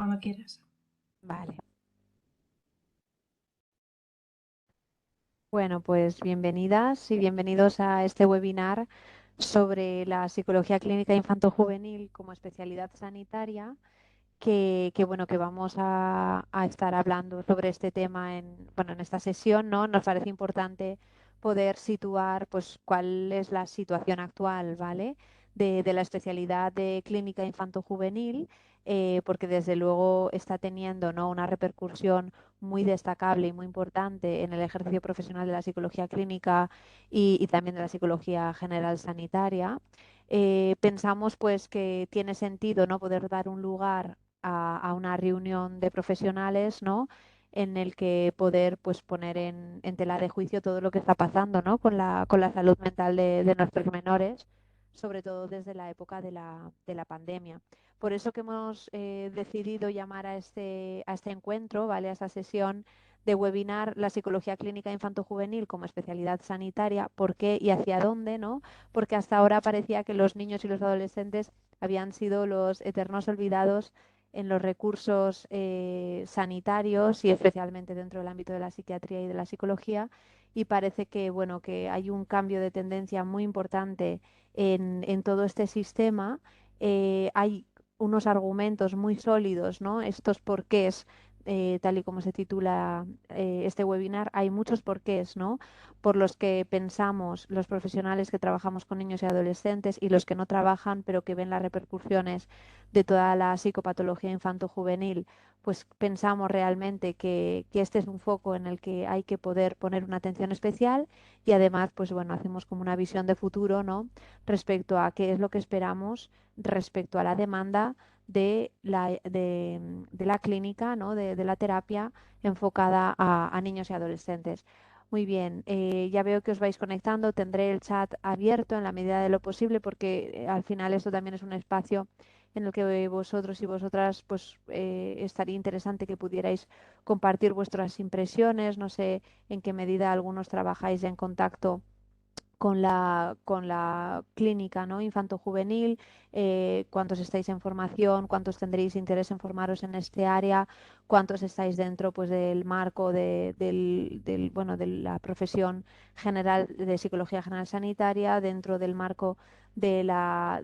cuando quieras. Vale. Bueno, pues bienvenidas y bienvenidos a este webinar sobre la psicología clínica infanto-juvenil como especialidad sanitaria, bueno, que vamos a estar hablando sobre este tema en esta sesión, ¿no? Nos parece importante poder situar, pues, cuál es la situación actual, ¿vale? De la especialidad de clínica infanto-juvenil, porque desde luego está teniendo, ¿no?, una repercusión muy destacable y muy importante en el ejercicio profesional de la psicología clínica y también de la psicología general sanitaria. Pensamos, pues, que tiene sentido, ¿no?, poder dar un lugar a una reunión de profesionales, ¿no?, en el que poder, pues, poner en tela de juicio todo lo que está pasando, ¿no?, con la salud mental de nuestros menores, sobre todo desde la época de la pandemia. Por eso que hemos decidido llamar a este encuentro, ¿vale?, a esta sesión de webinar, la psicología clínica infanto-juvenil como especialidad sanitaria. ¿Por qué y hacia dónde, no? Porque hasta ahora parecía que los niños y los adolescentes habían sido los eternos olvidados en los recursos sanitarios y especialmente dentro del ámbito de la psiquiatría y de la psicología, y parece que, bueno, que hay un cambio de tendencia muy importante en todo este sistema. Hay unos argumentos muy sólidos, ¿no? Estos porqués, tal y como se titula este webinar, hay muchos porqués, ¿no?, por los que pensamos los profesionales que trabajamos con niños y adolescentes y los que no trabajan, pero que ven las repercusiones de toda la psicopatología infanto-juvenil, pues pensamos realmente que este es un foco en el que hay que poder poner una atención especial, y además, pues bueno, hacemos como una visión de futuro, ¿no?, respecto a qué es lo que esperamos respecto a la demanda de la clínica, ¿no?, de la terapia enfocada a niños y adolescentes. Muy bien, ya veo que os vais conectando, tendré el chat abierto en la medida de lo posible porque al final esto también es un espacio en el que vosotros y vosotras, pues estaría interesante que pudierais compartir vuestras impresiones. No sé en qué medida algunos trabajáis ya en contacto con la clínica, ¿no?, infanto-juvenil, cuántos estáis en formación, cuántos tendréis interés en formaros en este área, cuántos estáis dentro, pues, del marco bueno, de la profesión general de psicología general sanitaria, dentro del marco de la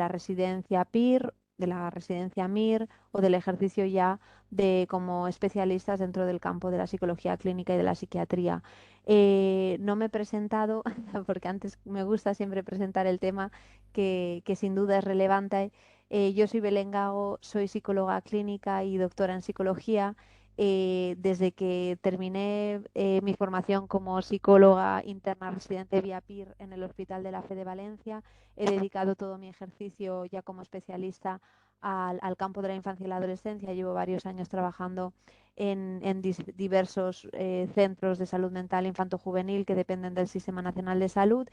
residencia PIR, de la residencia MIR o del ejercicio ya de como especialistas dentro del campo de la psicología clínica y de la psiquiatría. No me he presentado porque antes me gusta siempre presentar el tema que sin duda es relevante. Yo soy Belén Gago, soy psicóloga clínica y doctora en psicología. Desde que terminé mi formación como psicóloga interna residente vía PIR en el Hospital de la Fe de Valencia, he dedicado todo mi ejercicio ya como especialista al campo de la infancia y la adolescencia. Llevo varios años trabajando en diversos centros de salud mental infanto-juvenil que dependen del Sistema Nacional de Salud.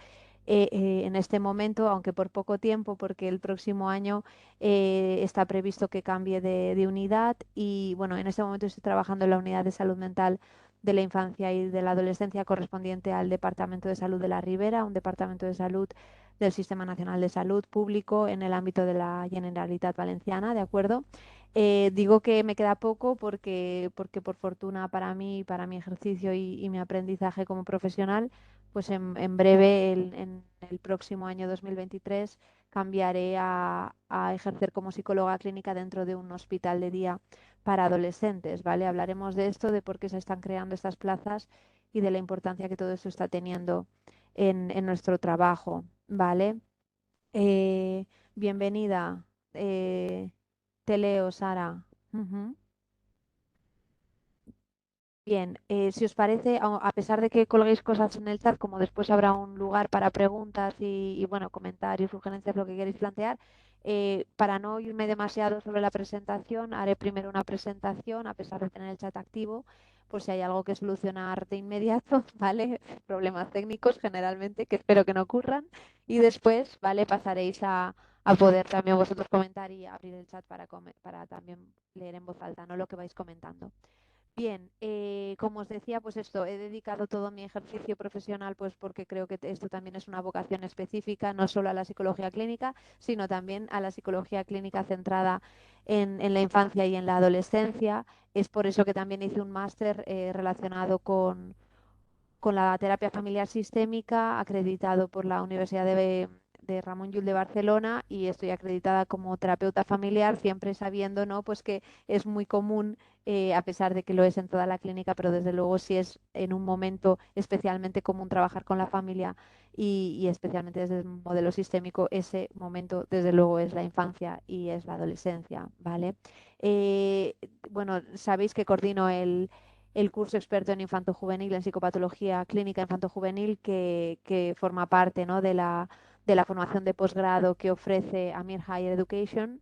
En este momento, aunque por poco tiempo, porque el próximo año está previsto que cambie de unidad, y bueno, en este momento estoy trabajando en la unidad de salud mental de la infancia y de la adolescencia correspondiente al Departamento de Salud de la Ribera, un departamento de salud del Sistema Nacional de Salud público en el ámbito de la Generalitat Valenciana, ¿de acuerdo? Digo que me queda poco porque por fortuna para mí, para mi ejercicio y mi aprendizaje como profesional, pues en breve, en el próximo año 2023, cambiaré a ejercer como psicóloga clínica dentro de un hospital de día para adolescentes, ¿vale? Hablaremos de esto, de por qué se están creando estas plazas y de la importancia que todo esto está teniendo en nuestro trabajo, ¿vale? Eh, Bienvenida. Te leo, Sara. Ujú. Bien, si os parece, a pesar de que colguéis cosas en el chat, como después habrá un lugar para preguntas bueno, comentarios, sugerencias, lo que queréis plantear, para no irme demasiado sobre la presentación, haré primero una presentación, a pesar de tener el chat activo, por si hay algo que solucionar de inmediato, ¿vale? Problemas técnicos generalmente, que espero que no ocurran, y después, ¿vale?, pasaréis a poder también vosotros comentar y abrir el chat para también leer en voz alta, ¿no?, lo que vais comentando. Bien, como os decía, pues esto, he dedicado todo mi ejercicio profesional, pues porque creo que esto también es una vocación específica, no solo a la psicología clínica, sino también a la psicología clínica centrada en la infancia y en la adolescencia. Es por eso que también hice un máster relacionado con la terapia familiar sistémica, acreditado por la Universidad de Ramón Llull de Barcelona, y estoy acreditada como terapeuta familiar, siempre sabiendo, ¿no?, pues que es muy común, a pesar de que lo es en toda la clínica, pero desde luego sí es en un momento especialmente común trabajar con la familia y especialmente desde el modelo sistémico, ese momento desde luego es la infancia y es la adolescencia, ¿vale? Eh, bueno, sabéis que coordino el curso experto en infanto-juvenil, en psicopatología clínica infanto-juvenil, que forma parte, ¿no?, de la formación de posgrado que ofrece Amir Higher Education.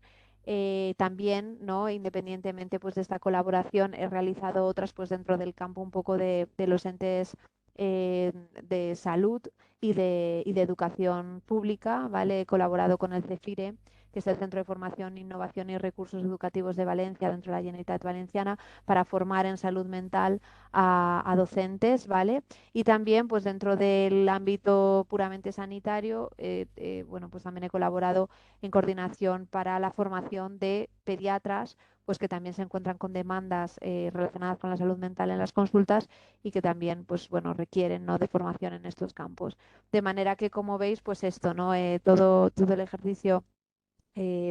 También, ¿no?, independientemente pues, de esta colaboración, he realizado otras pues, dentro del campo un poco de los entes de salud y de educación pública, ¿vale? He colaborado con el CEFIRE, que es el Centro de Formación, Innovación y Recursos Educativos de Valencia, dentro de la Generalitat Valenciana, para formar en salud mental a docentes, ¿vale? Y también, pues dentro del ámbito puramente sanitario, bueno, pues también he colaborado en coordinación para la formación de pediatras, pues que también se encuentran con demandas relacionadas con la salud mental en las consultas y que también, pues bueno, requieren, ¿no?, de formación en estos campos. De manera que, como veis, pues esto, ¿no? Todo el ejercicio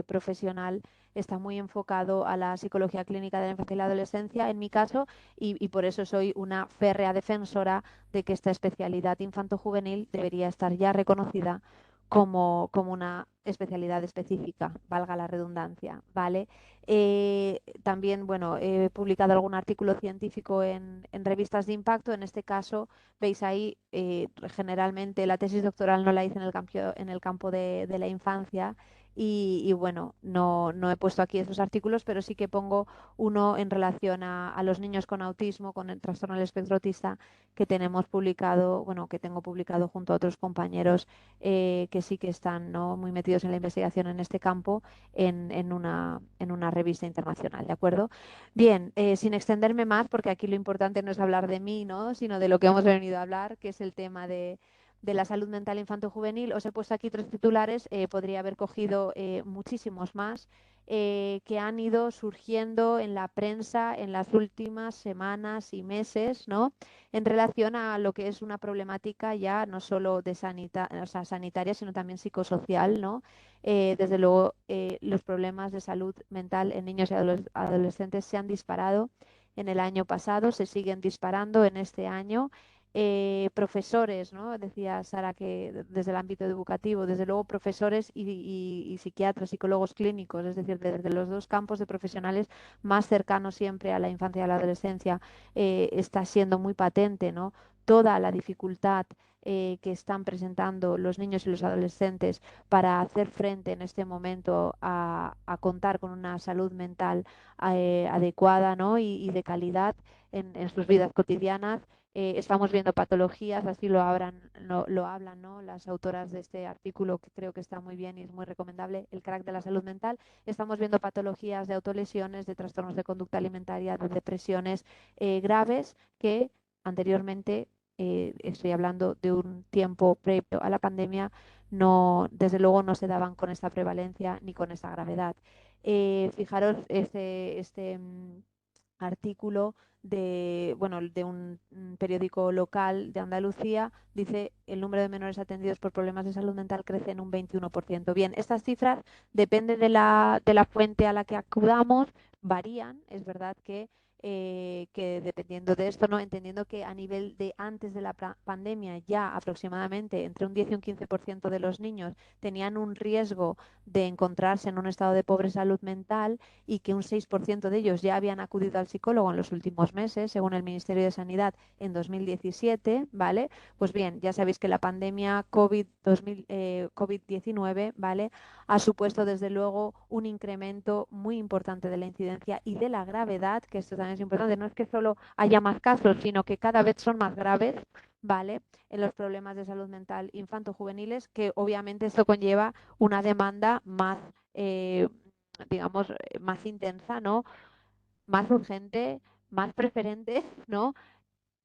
profesional está muy enfocado a la psicología clínica de la infancia y la adolescencia, en mi caso, y por eso soy una férrea defensora de que esta especialidad infanto-juvenil debería estar ya reconocida como una especialidad específica, valga la redundancia, ¿vale? También, bueno, he publicado algún artículo científico en revistas de impacto. En este caso, veis ahí, generalmente la tesis doctoral no la hice en el campo de la infancia, y bueno, no he puesto aquí esos artículos, pero sí que pongo uno en relación a los niños con autismo, con el trastorno del espectro autista, que tenemos publicado, bueno, que tengo publicado junto a otros compañeros que sí que están, ¿no?, muy metidos en la investigación en este campo, en una revista internacional, ¿de acuerdo? Bien, sin extenderme más, porque aquí lo importante no es hablar de mí, ¿no?, sino de lo que hemos venido a hablar, que es el tema de la salud mental infanto-juvenil. Os he puesto aquí tres titulares, podría haber cogido muchísimos más, que han ido surgiendo en la prensa en las últimas semanas y meses, ¿no?, en relación a lo que es una problemática ya no solo o sea, sanitaria, sino también psicosocial, ¿no? Desde luego, los problemas de salud mental en niños y adolescentes se han disparado en el año pasado, se siguen disparando en este año. Profesores, ¿no? Decía Sara que desde el ámbito educativo, desde luego profesores y psiquiatras, psicólogos clínicos, es decir, desde los dos campos de profesionales más cercanos siempre a la infancia y a la adolescencia, está siendo muy patente, ¿no?, toda la dificultad que están presentando los niños y los adolescentes para hacer frente en este momento a contar con una salud mental adecuada, ¿no?, y de calidad en sus vidas cotidianas. Estamos viendo patologías, así lo hablan, ¿no?, las autoras de este artículo, que creo que está muy bien y es muy recomendable, El crack de la salud mental. Estamos viendo patologías de autolesiones, de trastornos de conducta alimentaria, de depresiones graves que anteriormente, estoy hablando de un tiempo previo a la pandemia, no, desde luego no se daban con esta prevalencia ni con esta gravedad. Fijaros artículo bueno, de un periódico local de Andalucía, dice: el número de menores atendidos por problemas de salud mental crece en un 21%. Bien, estas cifras, depende de la fuente a la que acudamos, varían. Es verdad que dependiendo de esto, ¿no?, entendiendo que a nivel de antes de la pandemia ya aproximadamente entre un 10 y un 15% de los niños tenían un riesgo de encontrarse en un estado de pobre salud mental, y que un 6% de ellos ya habían acudido al psicólogo en los últimos meses, según el Ministerio de Sanidad, en 2017, ¿vale? Pues bien, ya sabéis que la pandemia COVID-19, ¿vale?, ha supuesto desde luego un incremento muy importante de la incidencia y de la gravedad, que esto también es importante. No es que solo haya más casos, sino que cada vez son más graves, ¿vale?, en los problemas de salud mental infanto-juveniles, que obviamente esto conlleva una demanda más, digamos, más intensa, ¿no?, más urgente, más preferente, ¿no?,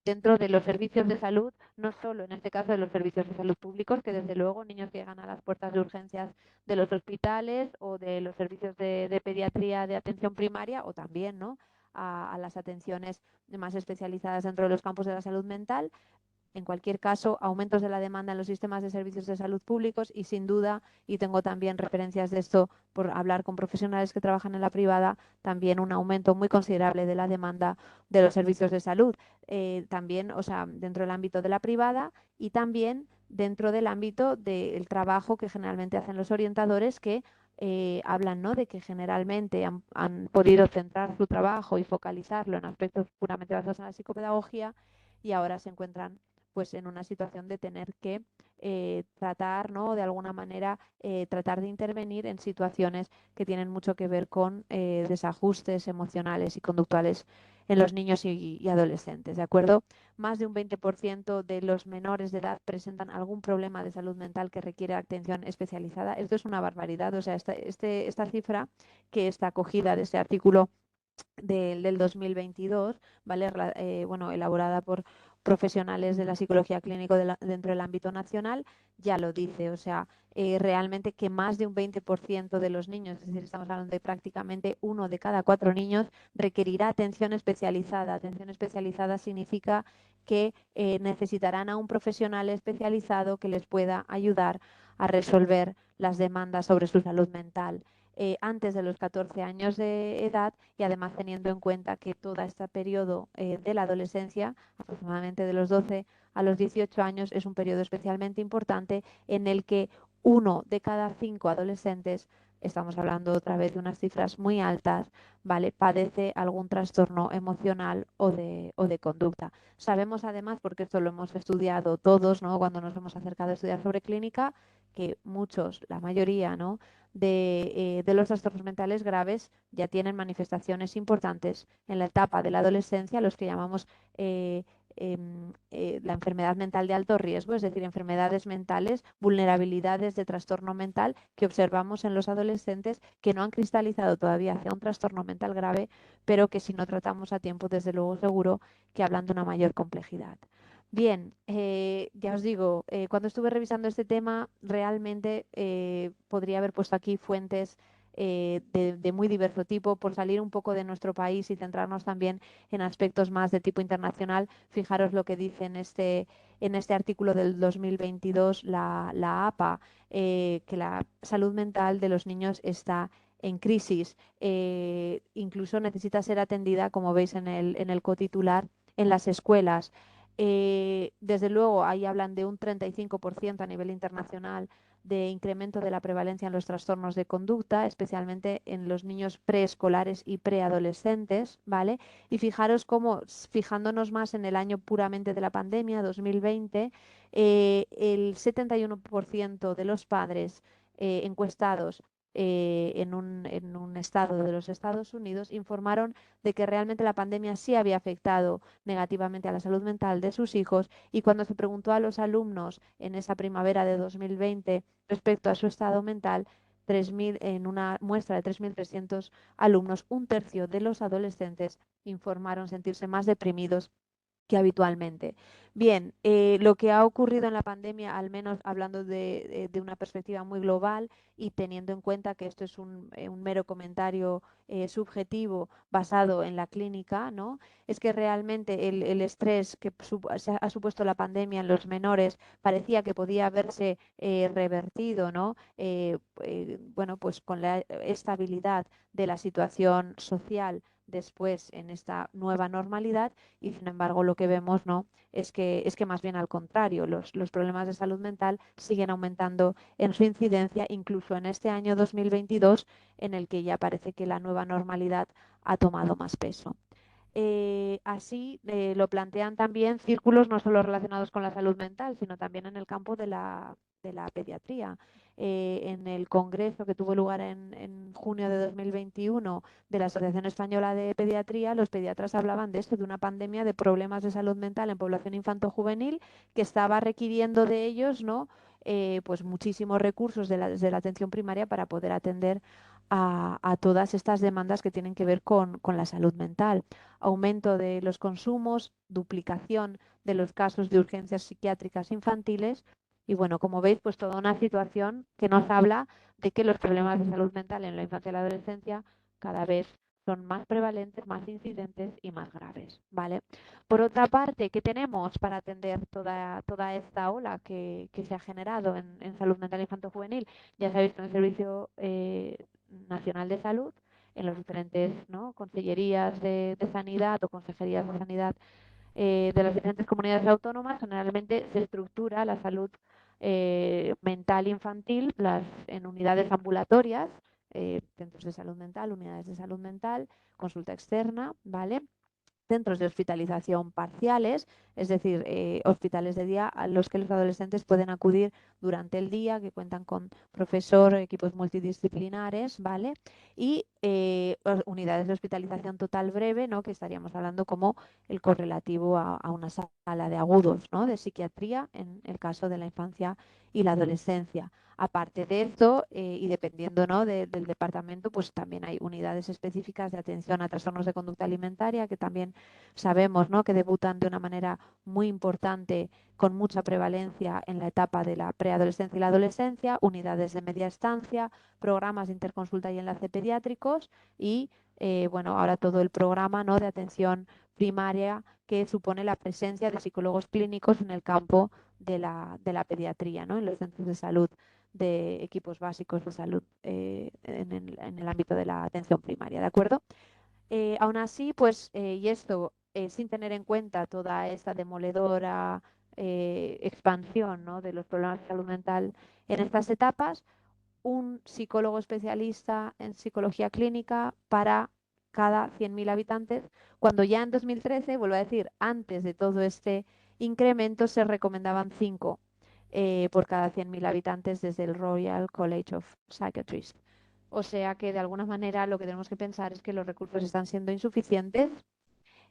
dentro de los servicios de salud, no solo en este caso de los servicios de salud públicos, que desde luego niños que llegan a las puertas de urgencias de los hospitales o de los servicios de pediatría de atención primaria, o también, ¿no?, a las atenciones más especializadas dentro de los campos de la salud mental. En cualquier caso, aumentos de la demanda en los sistemas de servicios de salud públicos y, sin duda, y tengo también referencias de esto por hablar con profesionales que trabajan en la privada, también un aumento muy considerable de la demanda de los servicios de salud. También, o sea, dentro del ámbito de la privada y también dentro del ámbito del trabajo que generalmente hacen los orientadores, que hablan, ¿no?, de que generalmente han podido centrar su trabajo y focalizarlo en aspectos puramente basados en la psicopedagogía, y ahora se encuentran pues en una situación de tener que tratar, ¿no?, de alguna manera tratar de intervenir en situaciones que tienen mucho que ver con desajustes emocionales y conductuales en los niños y adolescentes, ¿de acuerdo? Más de un 20% de los menores de edad presentan algún problema de salud mental que requiere atención especializada. Esto es una barbaridad, o sea, esta cifra que está cogida de este artículo del 2022, ¿vale? Bueno, elaborada por profesionales de la psicología clínica dentro del ámbito nacional, ya lo dice, o sea, realmente que más de un 20% de los niños, es decir, estamos hablando de prácticamente 1 de cada 4 niños, requerirá atención especializada. Atención especializada significa que necesitarán a un profesional especializado que les pueda ayudar a resolver las demandas sobre su salud mental antes de los 14 años de edad, y además teniendo en cuenta que todo este periodo de la adolescencia, aproximadamente de los 12 a los 18 años, es un periodo especialmente importante en el que 1 de cada 5 adolescentes, estamos hablando otra vez de unas cifras muy altas, ¿vale?, padece algún trastorno emocional o de conducta. Sabemos además, porque esto lo hemos estudiado todos, ¿no?, cuando nos hemos acercado a estudiar sobre clínica, que muchos, la mayoría, ¿no?, de los trastornos mentales graves ya tienen manifestaciones importantes en la etapa de la adolescencia, los que llamamos la enfermedad mental de alto riesgo, es decir, enfermedades mentales, vulnerabilidades de trastorno mental que observamos en los adolescentes que no han cristalizado todavía hacia un trastorno mental grave, pero que si no tratamos a tiempo, desde luego seguro que hablan de una mayor complejidad. Bien, ya os digo, cuando estuve revisando este tema, realmente podría haber puesto aquí fuentes de muy diverso tipo, por salir un poco de nuestro país y centrarnos también en aspectos más de tipo internacional. Fijaros lo que dice en este artículo del 2022 la APA, que la salud mental de los niños está en crisis. Incluso necesita ser atendida, como veis en el cotitular, en las escuelas. Desde luego, ahí hablan de un 35% a nivel internacional de incremento de la prevalencia en los trastornos de conducta, especialmente en los niños preescolares y preadolescentes, ¿vale? Y fijaros cómo, fijándonos más en el año puramente de la pandemia, 2020, el 71% de los padres encuestados en un estado de los Estados Unidos informaron de que realmente la pandemia sí había afectado negativamente a la salud mental de sus hijos, y cuando se preguntó a los alumnos en esa primavera de 2020 respecto a su estado mental, 3.000, en una muestra de 3.300 alumnos, un tercio de los adolescentes informaron sentirse más deprimidos que habitualmente. Bien, lo que ha ocurrido en la pandemia, al menos hablando de una perspectiva muy global y teniendo en cuenta que esto es un mero comentario subjetivo basado en la clínica, ¿no?, es que realmente el estrés que ha supuesto la pandemia en los menores parecía que podía haberse revertido, ¿no?, bueno, pues con la estabilidad de la situación social después en esta nueva normalidad, y sin embargo lo que vemos, ¿no?, es que más bien al contrario, los problemas de salud mental siguen aumentando en su incidencia, incluso en este año 2022, en el que ya parece que la nueva normalidad ha tomado más peso. Así lo plantean también círculos no solo relacionados con la salud mental, sino también en el campo de la pediatría. En el congreso que tuvo lugar en junio de 2021 de la Asociación Española de Pediatría, los pediatras hablaban de esto, de una pandemia de problemas de salud mental en población infanto-juvenil que estaba requiriendo de ellos, ¿no?, pues muchísimos recursos desde la atención primaria para poder atender a todas estas demandas que tienen que ver con la salud mental. Aumento de los consumos, duplicación de los casos de urgencias psiquiátricas infantiles y bueno, como veis, pues toda una situación que nos habla de que los problemas de salud mental en la infancia y la adolescencia cada vez son más prevalentes, más incidentes y más graves, ¿vale? Por otra parte, ¿qué tenemos para atender toda esta ola que se ha generado en salud mental infanto-juvenil? Ya sabéis que en el Servicio Nacional de Salud, en los diferentes, ¿no?, consellerías de sanidad o consejerías de sanidad de las diferentes comunidades autónomas, generalmente se estructura la salud mental infantil en unidades ambulatorias, centros de salud mental, unidades de salud mental, consulta externa, ¿vale? Centros de hospitalización parciales, es decir, hospitales de día a los que los adolescentes pueden acudir durante el día, que cuentan con profesor, equipos multidisciplinares, ¿vale? Y unidades de hospitalización total breve, ¿no?, que estaríamos hablando como el correlativo a una sala de agudos, ¿no?, de psiquiatría en el caso de la infancia y la adolescencia. Aparte de esto, y dependiendo, ¿no?, del departamento, pues también hay unidades específicas de atención a trastornos de conducta alimentaria que también sabemos, ¿no?, que debutan de una manera muy importante, con mucha prevalencia en la etapa de la preadolescencia y la adolescencia, unidades de media estancia, programas de interconsulta y enlace pediátricos y, bueno, ahora todo el programa, ¿no?, de atención primaria que supone la presencia de psicólogos clínicos en el campo de la pediatría, ¿no?, en los centros de salud de equipos básicos de salud en el ámbito de la atención primaria, ¿de acuerdo? Aún así, pues, y esto sin tener en cuenta toda esta demoledora expansión, ¿no?, de los problemas de salud mental en estas etapas, un psicólogo especialista en psicología clínica para cada 100.000 habitantes, cuando ya en 2013, vuelvo a decir, antes de todo este incremento, se recomendaban 5 por cada 100.000 habitantes desde el Royal College of Psychiatrists. O sea que de alguna manera lo que tenemos que pensar es que los recursos están siendo insuficientes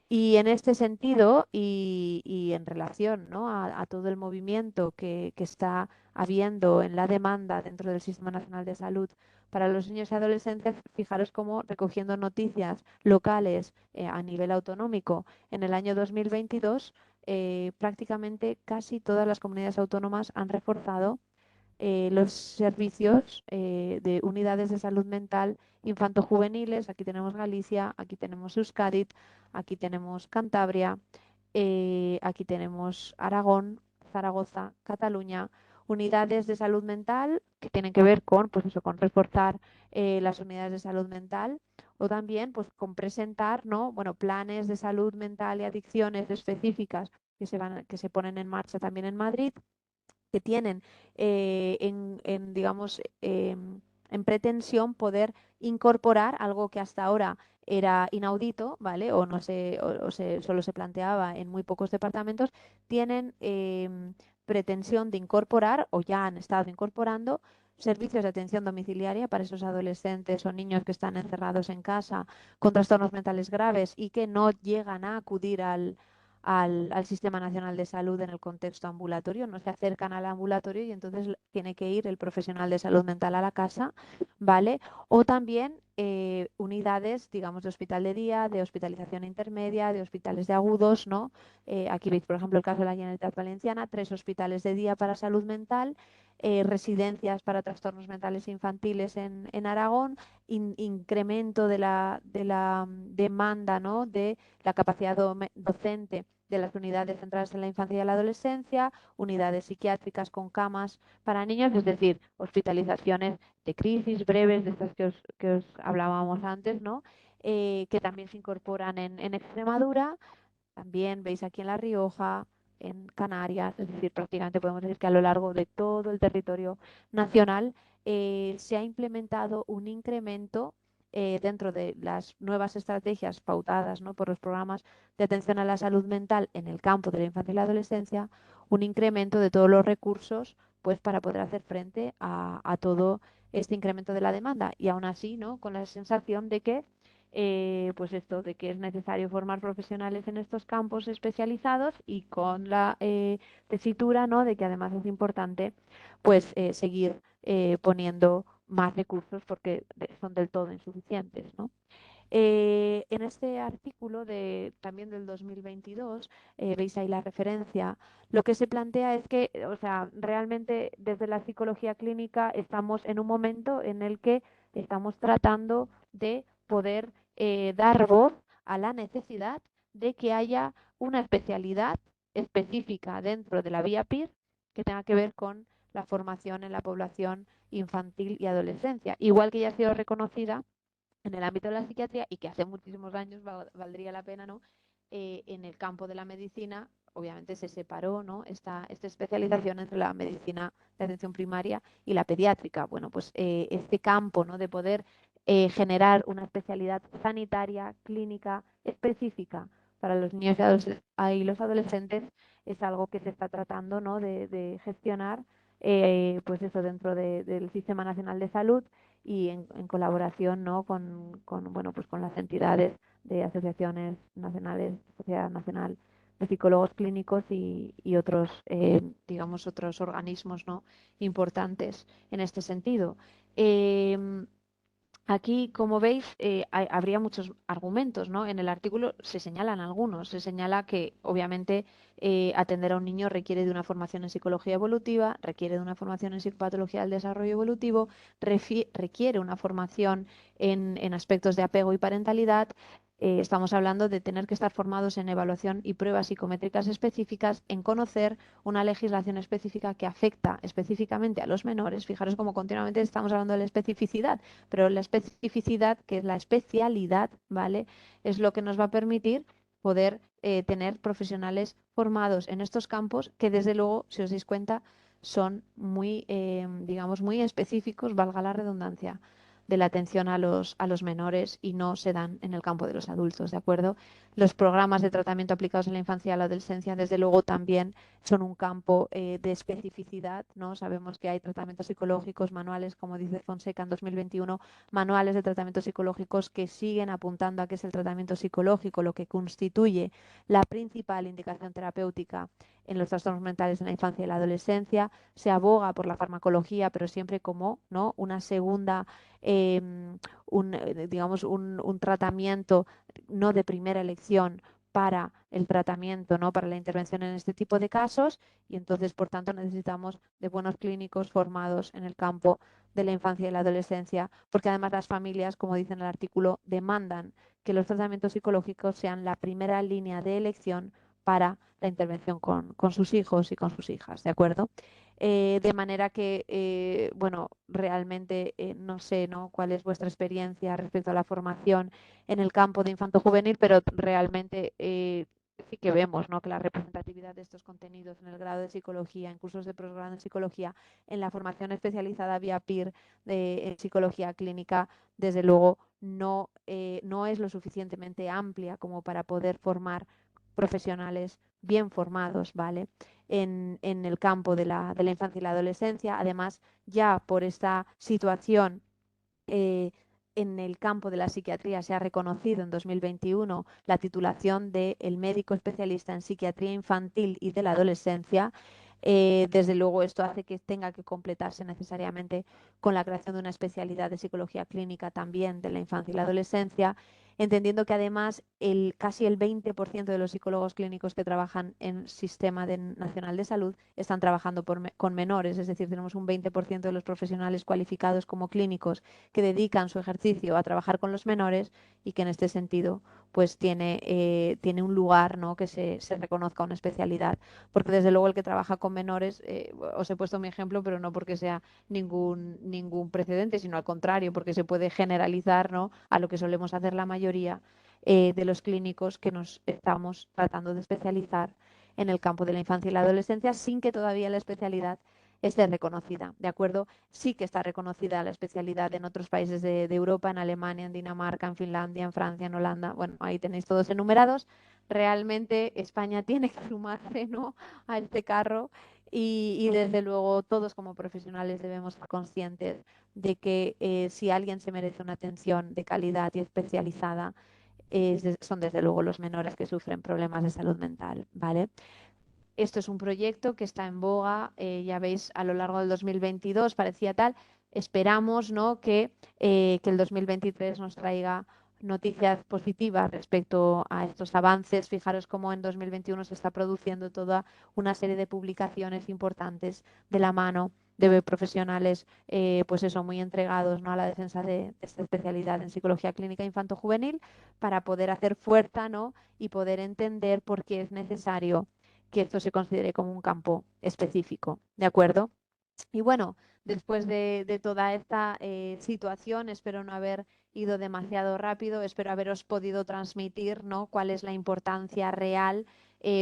y en este sentido y en relación, ¿no?, a todo el movimiento que está habiendo en la demanda dentro del Sistema Nacional de Salud para los niños y adolescentes, fijaros cómo, recogiendo noticias locales a nivel autonómico, en el año 2022 prácticamente casi todas las comunidades autónomas han reforzado los servicios de unidades de salud mental infanto-juveniles. Aquí tenemos Galicia, aquí tenemos Euskadi, aquí tenemos Cantabria, aquí tenemos Aragón, Zaragoza, Cataluña, unidades de salud mental que tienen que ver con, pues eso, con reforzar las unidades de salud mental o también pues con presentar, ¿no?, bueno, planes de salud mental y adicciones específicas que se ponen en marcha también en Madrid, que tienen digamos, en pretensión poder incorporar algo que hasta ahora era inaudito, ¿vale? O no se, solo se planteaba en muy pocos departamentos, tienen pretensión de incorporar, o ya han estado incorporando, servicios de atención domiciliaria para esos adolescentes o niños que están encerrados en casa con trastornos mentales graves y que no llegan a acudir al Sistema Nacional de Salud en el contexto ambulatorio, no se acercan al ambulatorio y entonces tiene que ir el profesional de salud mental a la casa, ¿vale? O también unidades, digamos, de hospital de día, de hospitalización intermedia, de hospitales de agudos, ¿no? Aquí veis, por ejemplo, el caso de la Generalitat Valenciana, 3 hospitales de día para salud mental, residencias para trastornos mentales infantiles en Aragón, incremento de la demanda, ¿no?, de la capacidad docente de las unidades centradas en la infancia y la adolescencia, unidades psiquiátricas con camas para niños, es decir, hospitalizaciones de crisis breves, de estas que os hablábamos antes, ¿no?, que también se incorporan en Extremadura, también veis aquí en La Rioja, en Canarias, es decir, prácticamente podemos decir que a lo largo de todo el territorio nacional se ha implementado un incremento dentro de las nuevas estrategias pautadas, ¿no?, por los programas de atención a la salud mental en el campo de la infancia y la adolescencia, un incremento de todos los recursos pues para poder hacer frente a todo este incremento de la demanda y aún así, ¿no?, con la sensación de que pues esto de que es necesario formar profesionales en estos campos especializados y con la tesitura, ¿no?, de que además es importante pues seguir poniendo más recursos porque son del todo insuficientes, ¿no? En este artículo también del 2022, veis ahí la referencia, lo que se plantea es que, o sea, realmente desde la psicología clínica estamos en un momento en el que estamos tratando de poder dar voz a la necesidad de que haya una especialidad específica dentro de la vía PIR que tenga que ver con la formación en la población infantil y adolescencia, igual que ya ha sido reconocida en el ámbito de la psiquiatría y que hace muchísimos años valdría la pena, ¿no? En el campo de la medicina, obviamente se separó, ¿no?, esta especialización entre la medicina de atención primaria y la pediátrica. Bueno, pues este campo, ¿no?, de poder generar una especialidad sanitaria, clínica, específica para los niños y los adolescentes es algo que se está tratando, ¿no?, de gestionar, pues eso, dentro del Sistema Nacional de Salud y en colaboración, ¿no?, bueno, pues con las entidades de asociaciones nacionales, Sociedad Nacional de Psicólogos Clínicos y otros, digamos, otros organismos, ¿no?, importantes en este sentido. Aquí, como veis, habría muchos argumentos, ¿no? En el artículo se señalan algunos. Se señala que, obviamente, atender a un niño requiere de una formación en psicología evolutiva, requiere de una formación en psicopatología del desarrollo evolutivo, requiere una formación en aspectos de apego y parentalidad. Estamos hablando de tener que estar formados en evaluación y pruebas psicométricas específicas, en conocer una legislación específica que afecta específicamente a los menores. Fijaros cómo continuamente estamos hablando de la especificidad, pero la especificidad, que es la especialidad, ¿vale?, es lo que nos va a permitir poder tener profesionales formados en estos campos que, desde luego, si os dais cuenta, son muy, digamos, muy específicos, valga la redundancia, de la atención a los menores y no se dan en el campo de los adultos, ¿de acuerdo? Los programas de tratamiento aplicados en la infancia y la adolescencia, desde luego, también son un campo de especificidad, ¿no? Sabemos que hay tratamientos psicológicos, manuales, como dice Fonseca en 2021, manuales de tratamientos psicológicos que siguen apuntando a que es el tratamiento psicológico lo que constituye la principal indicación terapéutica en los trastornos mentales en la infancia y la adolescencia. Se aboga por la farmacología, pero siempre como, ¿no?, una segunda, digamos, un tratamiento no de primera elección para el tratamiento, ¿no?, para la intervención en este tipo de casos, y entonces, por tanto, necesitamos de buenos clínicos formados en el campo de la infancia y la adolescencia, porque además las familias, como dice en el artículo, demandan que los tratamientos psicológicos sean la primera línea de elección para la intervención con sus hijos y con sus hijas, ¿de acuerdo? De manera que, bueno, realmente no sé, ¿no?, cuál es vuestra experiencia respecto a la formación en el campo de infanto-juvenil, pero realmente sí que vemos, ¿no?, que la representatividad de estos contenidos en el grado de psicología, en cursos de posgrado en psicología, en la formación especializada vía PIR en psicología clínica, desde luego no es lo suficientemente amplia como para poder formar profesionales bien formados, ¿vale?, en el campo de la infancia y la adolescencia. Además, ya por esta situación, en el campo de la psiquiatría se ha reconocido en 2021 la titulación de el médico especialista en psiquiatría infantil y de la adolescencia. Desde luego, esto hace que tenga que completarse necesariamente con la creación de una especialidad de psicología clínica también de la infancia y la adolescencia, entendiendo que además casi el 20% de los psicólogos clínicos que trabajan en Sistema Nacional de Salud están trabajando con menores, es decir, tenemos un 20% de los profesionales cualificados como clínicos que dedican su ejercicio a trabajar con los menores y que en este sentido pues tiene un lugar, ¿no?, que se reconozca una especialidad, porque desde luego el que trabaja con menores, os he puesto mi ejemplo, pero no porque sea ningún precedente, sino al contrario, porque se puede generalizar, ¿no?, a lo que solemos hacer la mayoría de los clínicos que nos estamos tratando de especializar en el campo de la infancia y la adolescencia sin que todavía la especialidad esté reconocida, ¿de acuerdo? Sí que está reconocida la especialidad en otros países de Europa, en Alemania, en Dinamarca, en Finlandia, en Francia, en Holanda. Bueno, ahí tenéis todos enumerados. Realmente España tiene que sumarse, ¿no?, a este carro y desde luego todos como profesionales debemos ser conscientes de que si alguien se merece una atención de calidad y especializada, son desde luego los menores que sufren problemas de salud mental, ¿vale? Esto es un proyecto que está en boga, ya veis, a lo largo del 2022 parecía tal. Esperamos, ¿no?, que el 2023 nos traiga noticias positivas respecto a estos avances. Fijaros cómo en 2021 se está produciendo toda una serie de publicaciones importantes de la mano de profesionales, pues eso, muy entregados, ¿no?, a la defensa de esta especialidad en psicología clínica infanto-juvenil, para poder hacer fuerza, ¿no?, y poder entender por qué es necesario que esto se considere como un campo específico, ¿de acuerdo? Y bueno, después de toda esta situación, espero no haber ido demasiado rápido, espero haberos podido transmitir, ¿no?, cuál es la importancia real,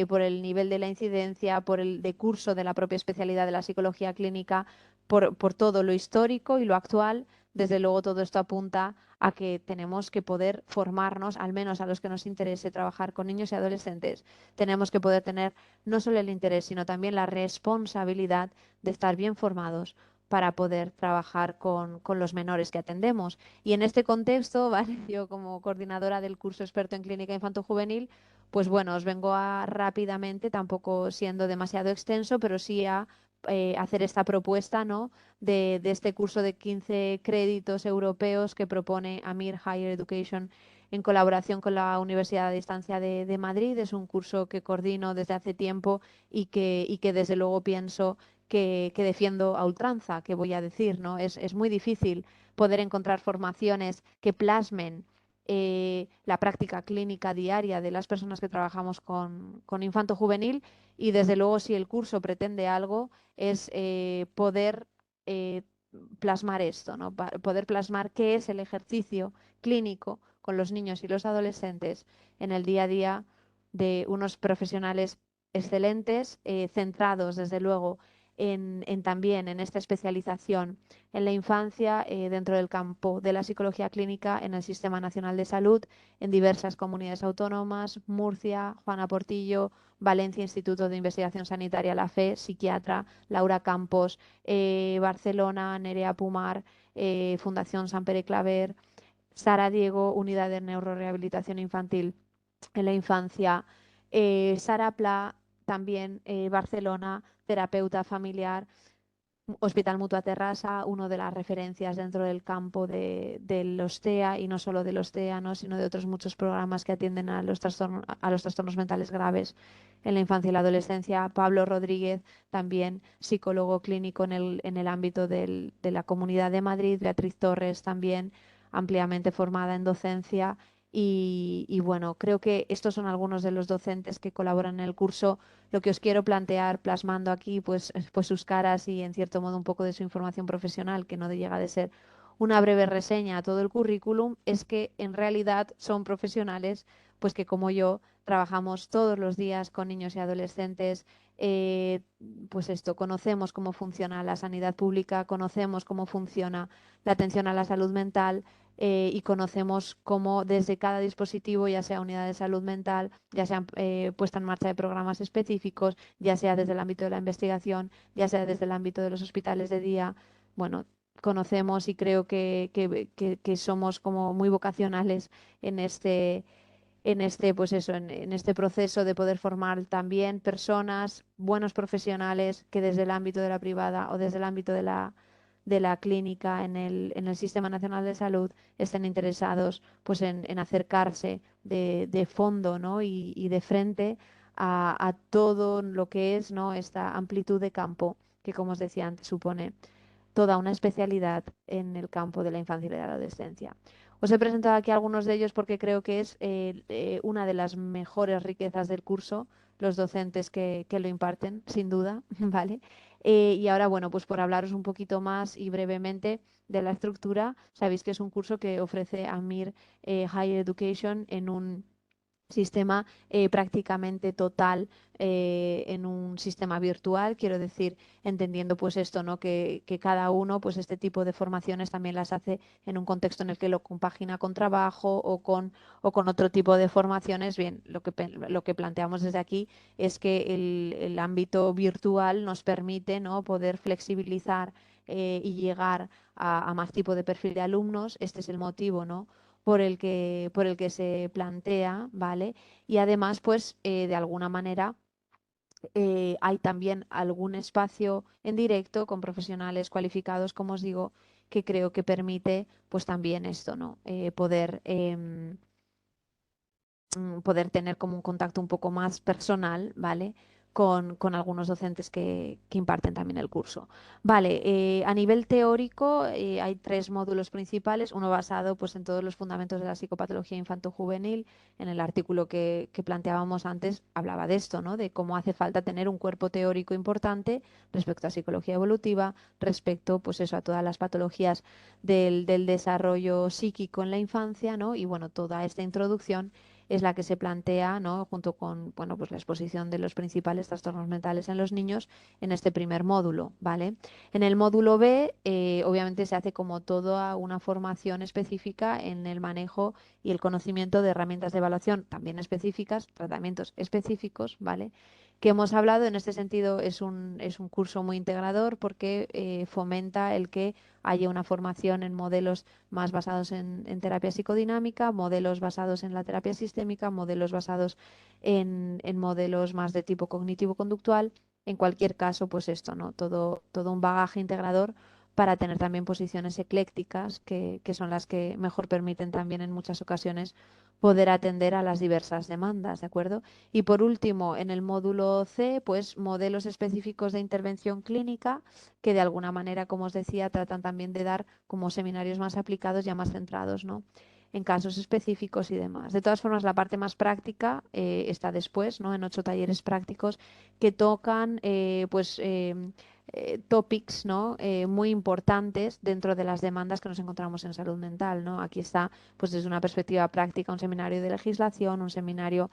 por el nivel de la incidencia, por el de curso de la propia especialidad de la psicología clínica, por todo lo histórico y lo actual. Desde luego todo esto apunta a que tenemos que poder formarnos, al menos a los que nos interese trabajar con niños y adolescentes. Tenemos que poder tener no solo el interés, sino también la responsabilidad de estar bien formados para poder trabajar con los menores que atendemos. Y en este contexto, ¿vale?, yo como coordinadora del curso experto en clínica infanto-juvenil, pues bueno, os vengo a rápidamente, tampoco siendo demasiado extenso, pero sí a hacer esta propuesta, ¿no?, de este curso de 15 créditos europeos que propone AMIR Higher Education en colaboración con la Universidad a Distancia de Madrid. Es un curso que coordino desde hace tiempo y que desde luego pienso que defiendo a ultranza, que voy a decir, ¿no? Es muy difícil poder encontrar formaciones que plasmen la práctica clínica diaria de las personas que trabajamos con infanto juvenil, y desde luego si el curso pretende algo es poder eh, plasmar esto, ¿no? Poder plasmar qué es el ejercicio clínico con los niños y los adolescentes en el día a día de unos profesionales excelentes, centrados desde luego también en esta especialización en la infancia, dentro del campo de la psicología clínica en el Sistema Nacional de Salud, en diversas comunidades autónomas: Murcia, Juana Portillo, Valencia, Instituto de Investigación Sanitaria La Fe, psiquiatra Laura Campos, Barcelona, Nerea Pumar, Fundación Sant Pere Claver, Sara Diego, Unidad de Neurorehabilitación Infantil en la Infancia, Sara Pla, también Barcelona, terapeuta familiar, Hospital Mutua Terrassa, uno de las referencias dentro del campo de los TEA, y no solo de los TEA, ¿no?, sino de otros muchos programas que atienden a los trastornos mentales graves en la infancia y la adolescencia. Pablo Rodríguez, también psicólogo clínico en el ámbito de la Comunidad de Madrid. Beatriz Torres, también ampliamente formada en docencia. Y bueno, creo que estos son algunos de los docentes que colaboran en el curso. Lo que os quiero plantear, plasmando aquí pues sus caras y en cierto modo un poco de su información profesional, que no llega de ser una breve reseña a todo el currículum, es que en realidad son profesionales pues que, como yo, trabajamos todos los días con niños y adolescentes. eh, pues esto, conocemos cómo funciona la sanidad pública, conocemos cómo funciona la atención a la salud mental, y conocemos cómo desde cada dispositivo, ya sea unidad de salud mental, ya sea puesta en marcha de programas específicos, ya sea desde el ámbito de la investigación, ya sea desde el ámbito de los hospitales de día, bueno, conocemos, y creo que somos como muy vocacionales en pues eso, en este proceso de poder formar también personas, buenos profesionales, que desde el ámbito de la privada o desde el ámbito de la clínica en el Sistema Nacional de Salud estén interesados pues en acercarse de fondo, ¿no?, y de frente a todo lo que es, ¿no?, esta amplitud de campo que, como os decía antes, supone toda una especialidad en el campo de la infancia y de la adolescencia. Os he presentado aquí algunos de ellos porque creo que es una de las mejores riquezas del curso, los docentes que lo imparten, sin duda, ¿vale? Y ahora, bueno, pues por hablaros un poquito más y brevemente de la estructura, sabéis que es un curso que ofrece AMIR Higher Education en un sistema prácticamente total, en un sistema virtual, quiero decir, entendiendo pues esto, ¿no?, que cada uno pues este tipo de formaciones también las hace en un contexto en el que lo compagina con trabajo o con otro tipo de formaciones. Bien, lo que planteamos desde aquí es que el ámbito virtual nos permite, ¿no?, poder flexibilizar y llegar a más tipo de perfil de alumnos. Este es el motivo, ¿no?, por el que se plantea, ¿vale? Y además, pues, de alguna manera hay también algún espacio en directo con profesionales cualificados, como os digo, que creo que permite, pues también esto, ¿no? Poder tener como un contacto un poco más personal, ¿vale? Con algunos docentes que imparten también el curso. Vale, a nivel teórico hay tres módulos principales, uno basado pues en todos los fundamentos de la psicopatología infanto-juvenil. En el artículo que planteábamos antes hablaba de esto, ¿no?, de cómo hace falta tener un cuerpo teórico importante respecto a psicología evolutiva, respecto pues eso, a todas las patologías del desarrollo psíquico en la infancia, ¿no? Y bueno, toda esta introducción es la que se plantea, ¿no?, junto con, bueno, pues la exposición de los principales trastornos mentales en los niños en este primer módulo, ¿vale? En el módulo B, obviamente se hace como toda una formación específica en el manejo y el conocimiento de herramientas de evaluación también específicas, tratamientos específicos, ¿vale? Que hemos hablado, en este sentido es un curso muy integrador porque fomenta el que haya una formación en modelos más basados en terapia psicodinámica, modelos basados en la terapia sistémica, modelos basados en modelos más de tipo cognitivo-conductual. En cualquier caso, pues esto, ¿no? Todo un bagaje integrador para tener también posiciones eclécticas que son las que mejor permiten también en muchas ocasiones poder atender a las diversas demandas, ¿de acuerdo? Y por último, en el módulo C, pues modelos específicos de intervención clínica que de alguna manera, como os decía, tratan también de dar como seminarios más aplicados, ya más centrados, ¿no?, en casos específicos y demás. De todas formas, la parte más práctica está después, ¿no?, en 8 talleres prácticos que tocan topics, ¿no?, muy importantes dentro de las demandas que nos encontramos en salud mental, ¿no? Aquí está, pues desde una perspectiva práctica, un seminario de legislación, un seminario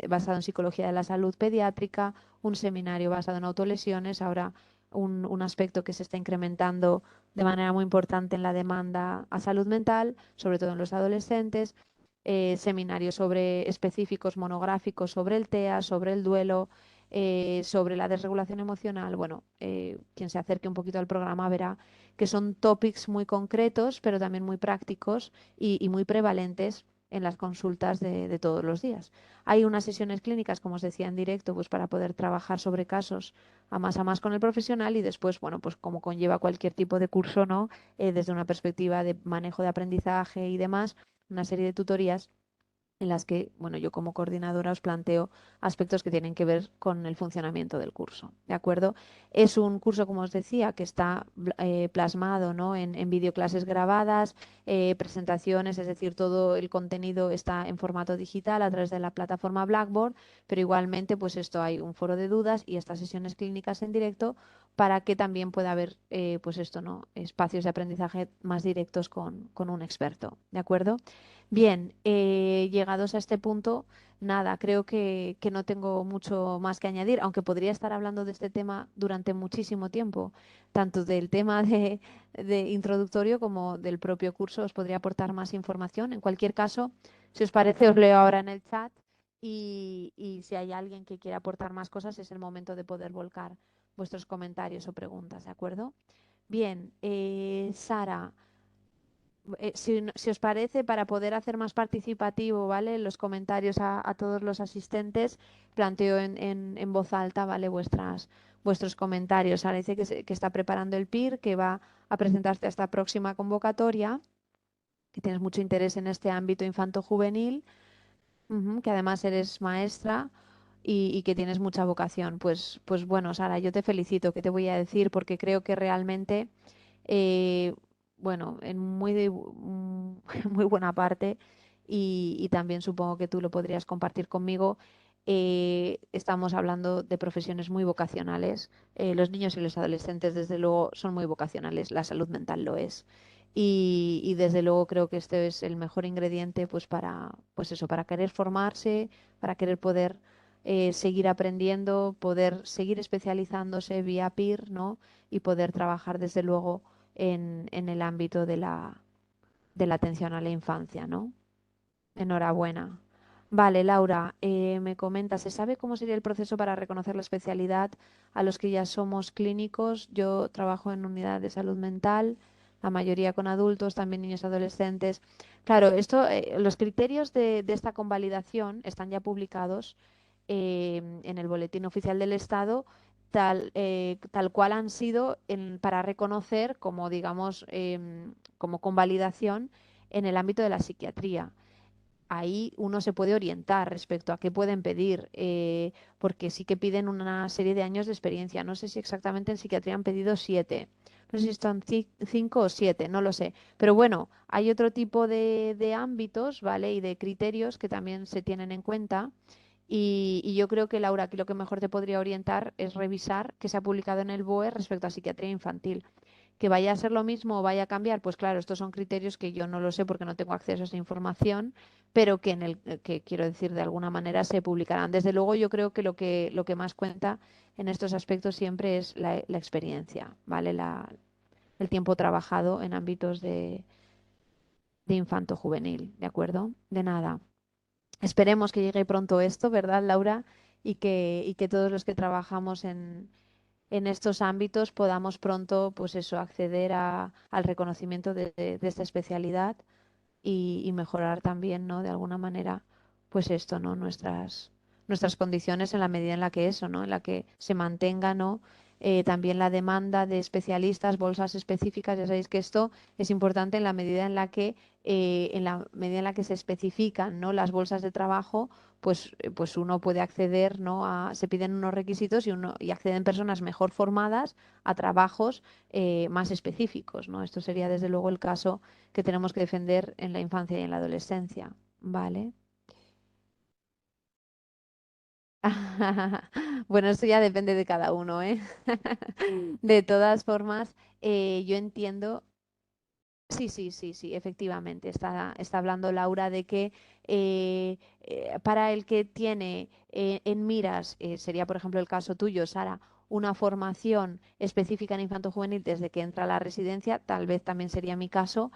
basado en psicología de la salud pediátrica, un seminario basado en autolesiones. Ahora un aspecto que se está incrementando de manera muy importante en la demanda a salud mental, sobre todo en los adolescentes, seminarios específicos monográficos sobre el TEA, sobre el duelo, sobre la desregulación emocional. Bueno, quien se acerque un poquito al programa verá que son topics muy concretos, pero también muy prácticos y muy prevalentes en las consultas de todos los días. Hay unas sesiones clínicas, como os decía, en directo, pues para poder trabajar sobre casos a más con el profesional, y después, bueno, pues como conlleva cualquier tipo de curso, ¿no?, desde una perspectiva de manejo de aprendizaje y demás, una serie de tutorías en las que, bueno, yo como coordinadora os planteo aspectos que tienen que ver con el funcionamiento del curso, ¿de acuerdo? Es un curso, como os decía, que está plasmado, ¿no?, en videoclases grabadas, presentaciones, es decir, todo el contenido está en formato digital a través de la plataforma Blackboard, pero igualmente, pues esto, hay un foro de dudas y estas sesiones clínicas en directo para que también pueda haber, pues esto, ¿no?, espacios de aprendizaje más directos con un experto, ¿de acuerdo? Bien, llegados a este punto, nada, creo que no tengo mucho más que añadir, aunque podría estar hablando de este tema durante muchísimo tiempo, tanto del tema de introductorio como del propio curso. Os podría aportar más información. En cualquier caso, si os parece, os leo ahora en el chat y si hay alguien que quiera aportar más cosas, es el momento de poder volcar vuestros comentarios o preguntas, ¿de acuerdo? Bien, Sara. Si os parece, para poder hacer más participativo, ¿vale?, los comentarios a todos los asistentes, planteo en voz alta, ¿vale?, vuestros comentarios. Ahora dice que está preparando el PIR, que va a presentarte a esta próxima convocatoria, que tienes mucho interés en este ámbito infanto-juvenil, que además eres maestra y que tienes mucha vocación. Pues bueno, Sara, yo te felicito, ¿qué te voy a decir? Porque creo que realmente eh, bueno, en muy buena parte, y también supongo que tú lo podrías compartir conmigo, estamos hablando de profesiones muy vocacionales. Los niños y los adolescentes, desde luego, son muy vocacionales, la salud mental lo es. Y desde luego creo que este es el mejor ingrediente, pues para, pues eso, para querer formarse, para querer poder seguir aprendiendo, poder seguir especializándose vía PIR, ¿no?, y poder trabajar desde luego en el ámbito de la atención a la infancia, ¿no? Enhorabuena. Vale, Laura, me comenta, ¿se sabe cómo sería el proceso para reconocer la especialidad a los que ya somos clínicos? Yo trabajo en unidad de salud mental, la mayoría con adultos, también niños y adolescentes. Claro, los criterios de esta convalidación están ya publicados en el Boletín Oficial del Estado, tal cual han sido para reconocer como, digamos, como convalidación en el ámbito de la psiquiatría. Ahí uno se puede orientar respecto a qué pueden pedir, porque sí que piden una serie de años de experiencia. No sé si exactamente en psiquiatría han pedido 7. No sé si están 5 o 7, no lo sé. Pero bueno, hay otro tipo de ámbitos, ¿vale? Y de criterios que también se tienen en cuenta. Y yo creo que, Laura, aquí lo que mejor te podría orientar es revisar qué se ha publicado en el BOE respecto a psiquiatría infantil. Que vaya a ser lo mismo o vaya a cambiar, pues claro, estos son criterios que yo no lo sé porque no tengo acceso a esa información, pero que quiero decir de alguna manera se publicarán. Desde luego yo creo que lo que más cuenta en estos aspectos siempre es la experiencia, ¿vale? El tiempo trabajado en ámbitos de infanto juvenil, ¿de acuerdo? De nada. Esperemos que llegue pronto esto, ¿verdad, Laura? Y que todos los que trabajamos en estos ámbitos podamos pronto, pues eso, acceder al reconocimiento de esta especialidad y mejorar también, ¿no? De alguna manera, pues esto, ¿no? Nuestras condiciones en la medida en la que eso, ¿no? En la que se mantenga, ¿no? También la demanda de especialistas, bolsas específicas. Ya sabéis que esto es importante en la medida en la que se especifican, ¿no? Las bolsas de trabajo, pues uno puede acceder, ¿no? Se piden unos requisitos y acceden personas mejor formadas a trabajos más específicos, ¿no? Esto sería desde luego el caso que tenemos que defender en la infancia y en la adolescencia, ¿vale? Bueno, eso ya depende de cada uno, ¿eh? De todas formas, yo entiendo. Sí, sí, sí, sí, efectivamente. Está hablando Laura de que para el que tiene en miras, sería por ejemplo el caso tuyo, Sara, una formación específica en infanto juvenil desde que entra a la residencia, tal vez también sería mi caso,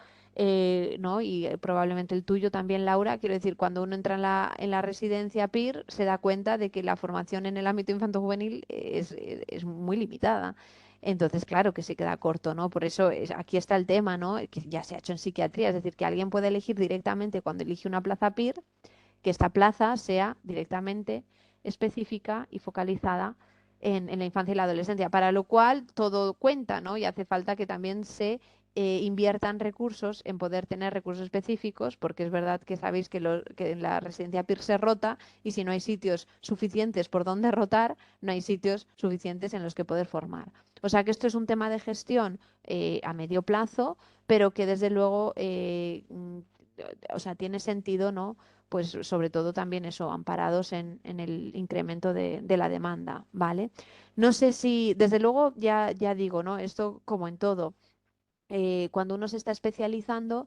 ¿no? Y probablemente el tuyo también, Laura. Quiero decir, cuando uno entra en la residencia PIR, se da cuenta de que la formación en el ámbito infanto juvenil es muy limitada. Entonces, claro que se queda corto, ¿no? Por eso aquí está el tema, ¿no? Que ya se ha hecho en psiquiatría, es decir, que alguien puede elegir directamente cuando elige una plaza PIR, que esta plaza sea directamente específica y focalizada en la infancia y la adolescencia, para lo cual todo cuenta, ¿no? Y hace falta que también se inviertan recursos en poder tener recursos específicos, porque es verdad que sabéis que en la residencia PIR se rota y si no hay sitios suficientes por donde rotar, no hay sitios suficientes en los que poder formar. O sea que esto es un tema de gestión a medio plazo, pero que desde luego, o sea, tiene sentido, ¿no? Pues sobre todo también eso, amparados en el incremento de la demanda, ¿vale? No sé si, desde luego, ya digo, ¿no? Esto como en todo. Cuando uno se está especializando,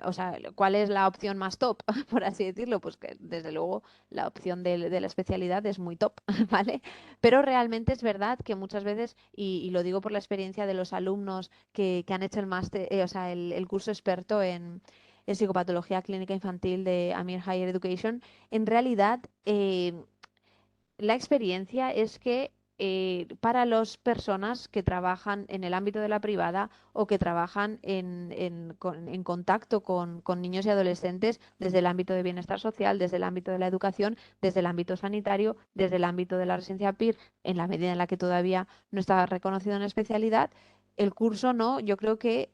o sea, ¿cuál es la opción más top, por así decirlo? Pues que desde luego la opción de la especialidad es muy top, ¿vale? Pero realmente es verdad que muchas veces, y lo digo por la experiencia de los alumnos que han hecho el máster, o sea, el curso experto en psicopatología clínica infantil de Amir Higher Education, en realidad la experiencia es que para las personas que trabajan en el ámbito de la privada o que trabajan en contacto con niños y adolescentes desde el ámbito de bienestar social, desde el ámbito de la educación, desde el ámbito sanitario, desde el ámbito de la residencia PIR, en la medida en la que todavía no está reconocido en especialidad, el curso no, yo creo que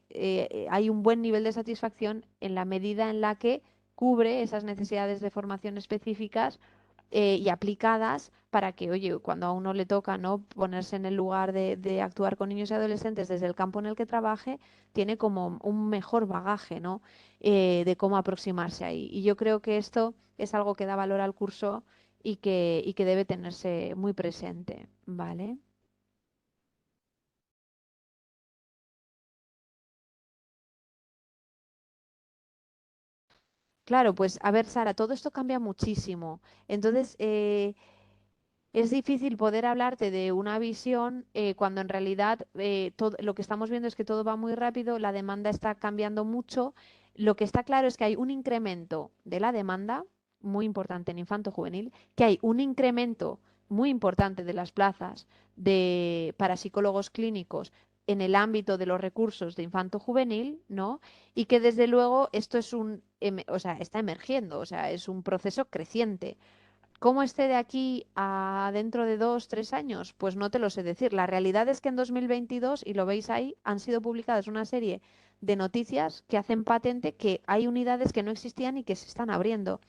hay un buen nivel de satisfacción en la medida en la que cubre esas necesidades de formación específicas y aplicadas para que, oye, cuando a uno le toca, ¿no? Ponerse en el lugar de actuar con niños y adolescentes desde el campo en el que trabaje, tiene como un mejor bagaje, ¿no? De cómo aproximarse ahí. Y yo creo que esto es algo que da valor al curso y que debe tenerse muy presente, ¿vale? Claro, pues a ver, Sara, todo esto cambia muchísimo. Entonces, es difícil poder hablarte de una visión cuando en realidad lo que estamos viendo es que todo va muy rápido, la demanda está cambiando mucho. Lo que está claro es que hay un incremento de la demanda, muy importante en infanto-juvenil, que hay un incremento muy importante de las plazas para psicólogos clínicos en el ámbito de los recursos de infanto-juvenil, ¿no? Y que desde luego esto es o sea, está emergiendo, o sea, es un proceso creciente. ¿Cómo esté de aquí a dentro de 2, 3 años? Pues no te lo sé decir. La realidad es que en 2022, y lo veis ahí, han sido publicadas una serie de noticias que hacen patente que hay unidades que no existían y que se están abriendo.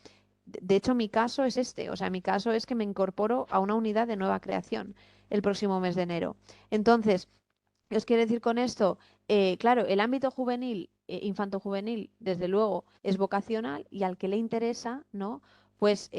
De hecho, mi caso es este, o sea, mi caso es que me incorporo a una unidad de nueva creación el próximo mes de enero. Entonces, ¿qué os quiero decir con esto? Claro, el ámbito juvenil, infanto-juvenil, desde luego, es vocacional y al que le interesa, ¿no? Pues,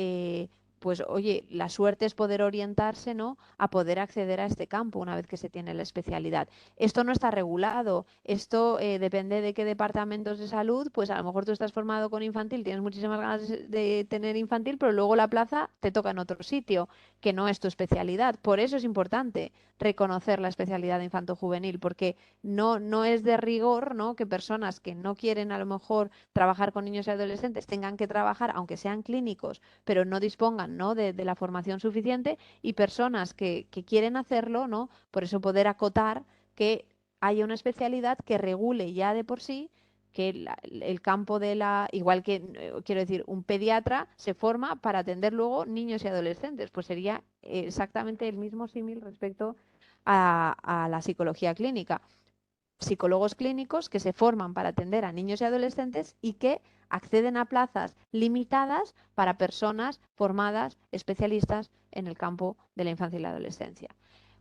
pues, oye, la suerte es poder orientarse, ¿no? A poder acceder a este campo una vez que se tiene la especialidad. Esto no está regulado, esto depende de qué departamentos de salud, pues a lo mejor tú estás formado con infantil, tienes muchísimas ganas de tener infantil, pero luego la plaza te toca en otro sitio, que no es tu especialidad. Por eso es importante reconocer la especialidad de infanto-juvenil, porque no es de rigor, ¿no? Que personas que no quieren a lo mejor trabajar con niños y adolescentes tengan que trabajar, aunque sean clínicos, pero no dispongan, ¿no? De la formación suficiente, y personas que quieren hacerlo, ¿no? Por eso poder acotar que haya una especialidad que regule ya de por sí que el campo de igual que, quiero decir, un pediatra se forma para atender luego niños y adolescentes, pues sería exactamente el mismo símil respecto a la psicología clínica. Psicólogos clínicos que se forman para atender a niños y adolescentes y que acceden a plazas limitadas para personas formadas, especialistas en el campo de la infancia y la adolescencia.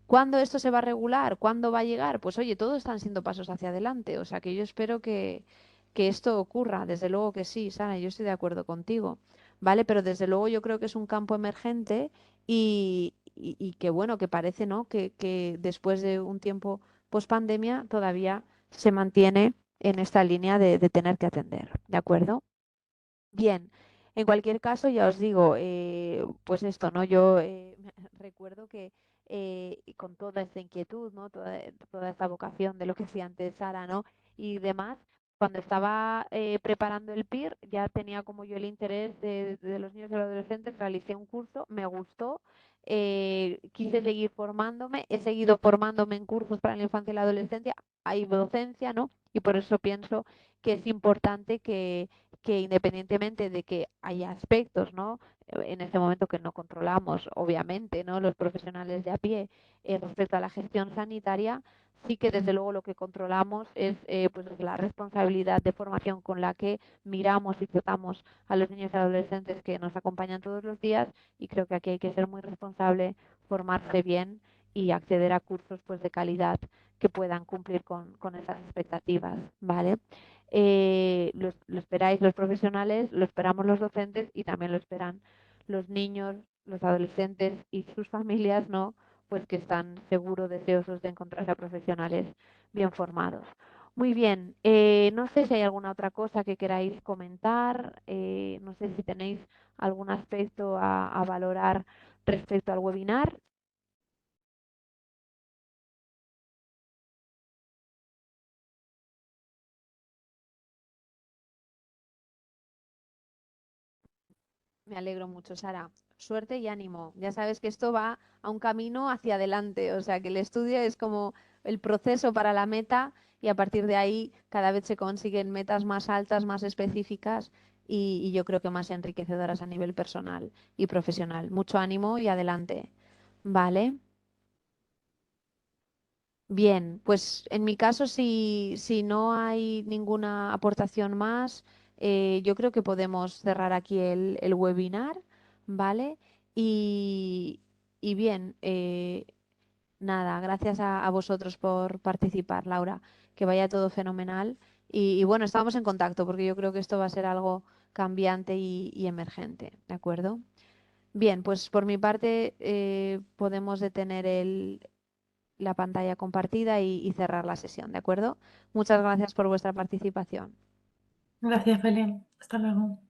¿Cuándo esto se va a regular? ¿Cuándo va a llegar? Pues oye, todos están siendo pasos hacia adelante, o sea que yo espero que esto ocurra, desde luego que sí, Sara, yo estoy de acuerdo contigo, ¿vale? Pero desde luego yo creo que es un campo emergente y que bueno, que parece, ¿no? Que después de un tiempo post pandemia todavía se mantiene en esta línea de tener que atender, ¿de acuerdo? Bien, en cualquier caso, ya os digo, pues esto, ¿no? Yo recuerdo que con toda esta inquietud, ¿no? Toda esta vocación de lo que decía antes Sara, ¿no? Y demás, cuando estaba preparando el PIR, ya tenía como yo el interés de los niños y los adolescentes, realicé un curso, me gustó, quise seguir formándome, he seguido formándome en cursos para la infancia y la adolescencia, hay docencia, ¿no? Y por eso pienso que es importante que independientemente de que haya aspectos, ¿no? En este momento que no controlamos, obviamente, ¿no? Los profesionales de a pie, respecto a la gestión sanitaria, sí que desde luego lo que controlamos es pues la responsabilidad de formación con la que miramos y tratamos a los niños y adolescentes que nos acompañan todos los días, y creo que aquí hay que ser muy responsable, formarse bien y acceder a cursos pues de calidad que puedan cumplir con esas expectativas, ¿vale? Lo esperáis los profesionales, lo esperamos los docentes y también lo esperan los niños, los adolescentes y sus familias, ¿no? Pues que están seguros, deseosos de encontrarse a profesionales bien formados. Muy bien, no sé si hay alguna otra cosa que queráis comentar, no sé si tenéis algún aspecto a valorar respecto al webinar. Me alegro mucho, Sara. Suerte y ánimo. Ya sabes que esto va a un camino hacia adelante, o sea que el estudio es como el proceso para la meta, y a partir de ahí cada vez se consiguen metas más altas, más específicas y yo creo que más enriquecedoras a nivel personal y profesional. Mucho ánimo y adelante. ¿Vale? Bien, pues en mi caso, si no hay ninguna aportación más, yo creo que podemos cerrar aquí el webinar, ¿vale? Y, y bien, nada, gracias a vosotros por participar, Laura, que vaya todo fenomenal. Y bueno, estamos en contacto porque yo creo que esto va a ser algo cambiante y emergente, ¿de acuerdo? Bien, pues por mi parte podemos detener la pantalla compartida y cerrar la sesión, ¿de acuerdo? Muchas gracias por vuestra participación. Gracias, Belén. Hasta luego.